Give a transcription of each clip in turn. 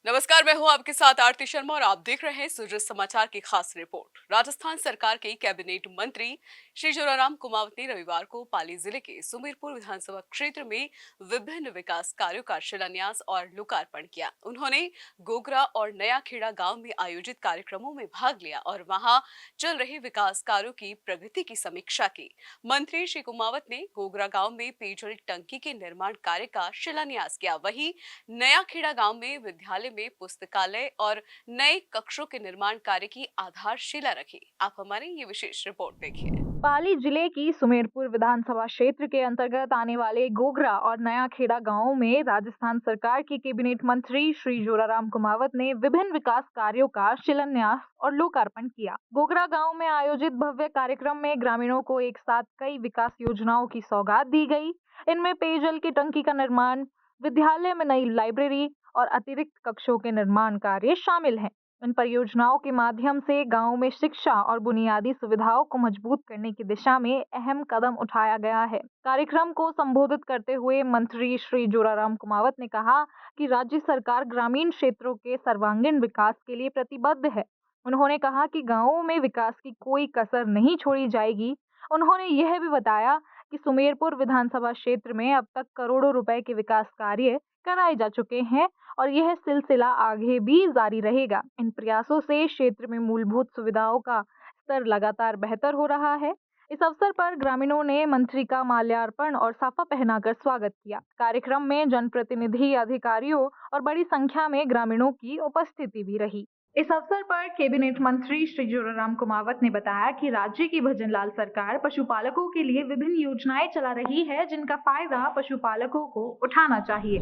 नमस्कार, मैं हूं आपके साथ आरती शर्मा और आप देख रहे हैं सूरज समाचार की खास रिपोर्ट। राजस्थान सरकार के कैबिनेट मंत्री श्री जोराराम कुमावत ने रविवार को पाली जिले के सुमेरपुर विधानसभा क्षेत्र में विभिन्न विकास कार्यों का शिलान्यास और लोकार्पण किया। उन्होंने गोगरा और नया खेड़ा गांव में आयोजित कार्यक्रमों में भाग लिया और वहां चल रहे विकास कार्यों की प्रगति की समीक्षा की। मंत्री श्री कुमावत ने गोगरा गांव में पेयजल टंकी के निर्माण कार्य का शिलान्यास किया। वहीं नया खेड़ा गांव में विद्यालय में पुस्तकालय और नए कक्षों के निर्माण कार्य की आधारशिला रखी। आप हमारी ये विशेष रिपोर्ट देखिए। पाली जिले की सुमेरपुर विधानसभा क्षेत्र के अंतर्गत आने वाले गोगरा और नया खेड़ा गांवों में राजस्थान सरकार के कैबिनेट मंत्री श्री जोराराम कुमावत ने विभिन्न विकास कार्यों का शिलान्यास और लोकार्पण किया। गोगरा गांव में आयोजित भव्य कार्यक्रम में ग्रामीणों को एक साथ कई विकास योजनाओं की सौगात दी गई। इनमें पेयजल की टंकी का निर्माण, विद्यालय में नई लाइब्रेरी और अतिरिक्त कक्षों के निर्माण कार्य शामिल हैं। इन परियोजनाओं के माध्यम से गांव में शिक्षा और बुनियादी सुविधाओं को मजबूत करने की दिशा में अहम कदम उठाया गया है। कार्यक्रम को संबोधित करते हुए मंत्री श्री जोराराम कुमावत ने कहा कि राज्य सरकार ग्रामीण क्षेत्रों के सर्वांगीण विकास के लिए प्रतिबद्ध है। उन्होंने कहा कि गांवों में विकास की कोई कसर नहीं छोड़ी जाएगी। उन्होंने यह भी बताया कि सुमेरपुर विधानसभा क्षेत्र में अब तक करोड़ों रुपए के विकास कार्य कराए जा चुके हैं और यह सिलसिला आगे भी जारी रहेगा। इन प्रयासों से क्षेत्र में मूलभूत सुविधाओं का स्तर लगातार बेहतर हो रहा है। इस अवसर पर ग्रामीणों ने मंत्री का माल्यार्पण और साफा पहनाकर स्वागत किया। कार्यक्रम में जनप्रतिनिधि, अधिकारियों और बड़ी संख्या में ग्रामीणों की उपस्थिति भी रही। इस अवसर पर कैबिनेट मंत्री श्री जोराराम कुमावत ने बताया कि राज्य की भजनलाल सरकार पशुपालकों के लिए विभिन्न योजनाएं चला रही है, जिनका फायदा पशुपालकों को उठाना चाहिए।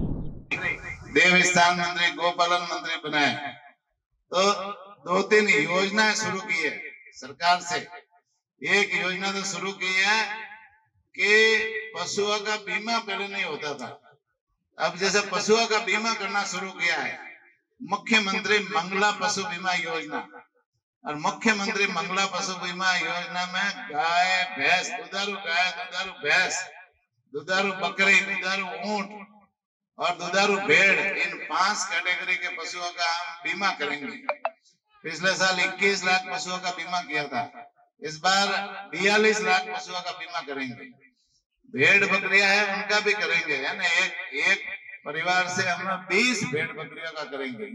देवस्थान मंत्री, गोपालन मंत्री बनाए तो दो तीन योजनाएं शुरू की है सरकार से। एक योजना तो शुरू की है कि पशुओं का बीमा पहले नहीं होता था, अब जैसे पशुओं का बीमा करना शुरू किया है। मुख्यमंत्री मंगला पशु बीमा योजना, और मुख्यमंत्री मंगला पशु बीमा योजना में गाय भैंस, दुधारू गाय, दुधारू भैंस, दुधारू बकरी, दुधारू ऊंट और दुधारू भेड़, इन 5 कैटेगरी के पशुओं का हम बीमा करेंगे। पिछले साल 21 लाख पशुओं का बीमा किया था, इस बार 42 लाख पशुओं का बीमा करेंगे। भेड़ बकरियां हैं उनका भी करेंगे, यानी एक परिवार से हम 20 भेड़ बकरियों का करेंगे।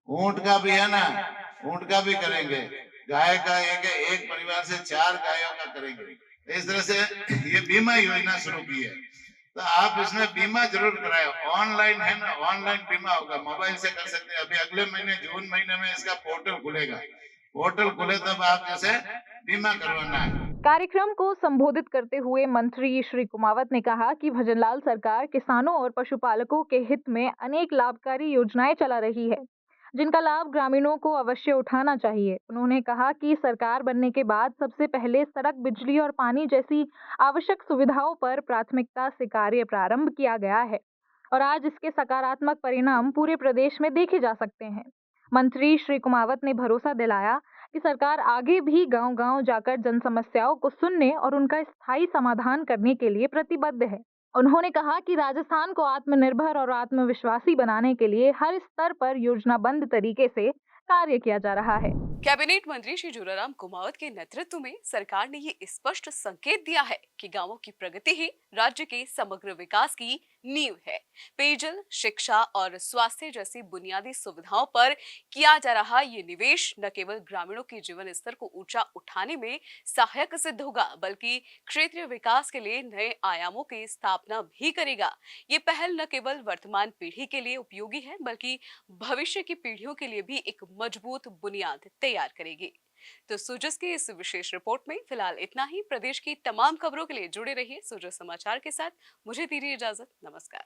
ऊंट का भी है ना, ऊंट का भी करेंगे। गाय का एक परिवार से 4 गायों का करेंगे। इस तरह से ये बीमा योजना शुरू की है, तो आप इसमें बीमा जरूर कराए। ऑनलाइन है ना, ऑनलाइन बीमा होगा, मोबाइल से कर सकते हैं। अभी अगले महीने जून महीने में इसका पोर्टल खुलेगा, पोर्टल खुले तब आप जैसे बीमा करवाना है। कार्यक्रम को संबोधित करते हुए मंत्री श्री कुमावत ने कहा कि भजनलाल सरकार किसानों और पशुपालकों के हित में अनेक लाभकारी योजनाएं चला रही है, जिनका लाभ ग्रामीणों को अवश्य उठाना चाहिए। उन्होंने कहा कि सरकार बनने के बाद सबसे पहले सड़क, बिजली और पानी जैसी आवश्यक सुविधाओं पर प्राथमिकता से कार्य प्रारंभ किया गया है और आज इसके सकारात्मक परिणाम पूरे प्रदेश में देखे जा सकते हैं। मंत्री श्री कुमावत ने भरोसा दिलाया कि सरकार आगे भी गांव-गांव जाकर जन समस्याओं को सुनने और उनका स्थायी समाधान करने के लिए प्रतिबद्ध है। उन्होंने कहा कि राजस्थान को आत्मनिर्भर और आत्मविश्वासी बनाने के लिए हर स्तर पर योजनाबद्ध तरीके से कार्य किया जा रहा है। कैबिनेट मंत्री श्री जोराराम कुमावत के नेतृत्व में सरकार ने ये स्पष्ट संकेत दिया है कि गांवों की प्रगति ही राज्य के समग्र विकास की नींव है। पेयजल, शिक्षा और स्वास्थ्य जैसी बुनियादी सुविधाओं पर किया जा रहा ये निवेश न केवल ग्रामीणों के जीवन स्तर को ऊंचा उठाने में सहायक सिद्ध होगा, बल्कि क्षेत्रीय विकास के लिए नए आयामों की स्थापना भी करेगा। ये पहल न केवल वर्तमान पीढ़ी के लिए उपयोगी है, बल्कि भविष्य की पीढ़ियों के लिए भी एक मजबूत बुनियाद तैयार करेगी। तो सूरज की इस विशेष रिपोर्ट में फिलहाल इतना ही। प्रदेश की तमाम खबरों के लिए जुड़े रहिए सूरज समाचार के साथ। मुझे दीजिए इजाजत। नमस्कार।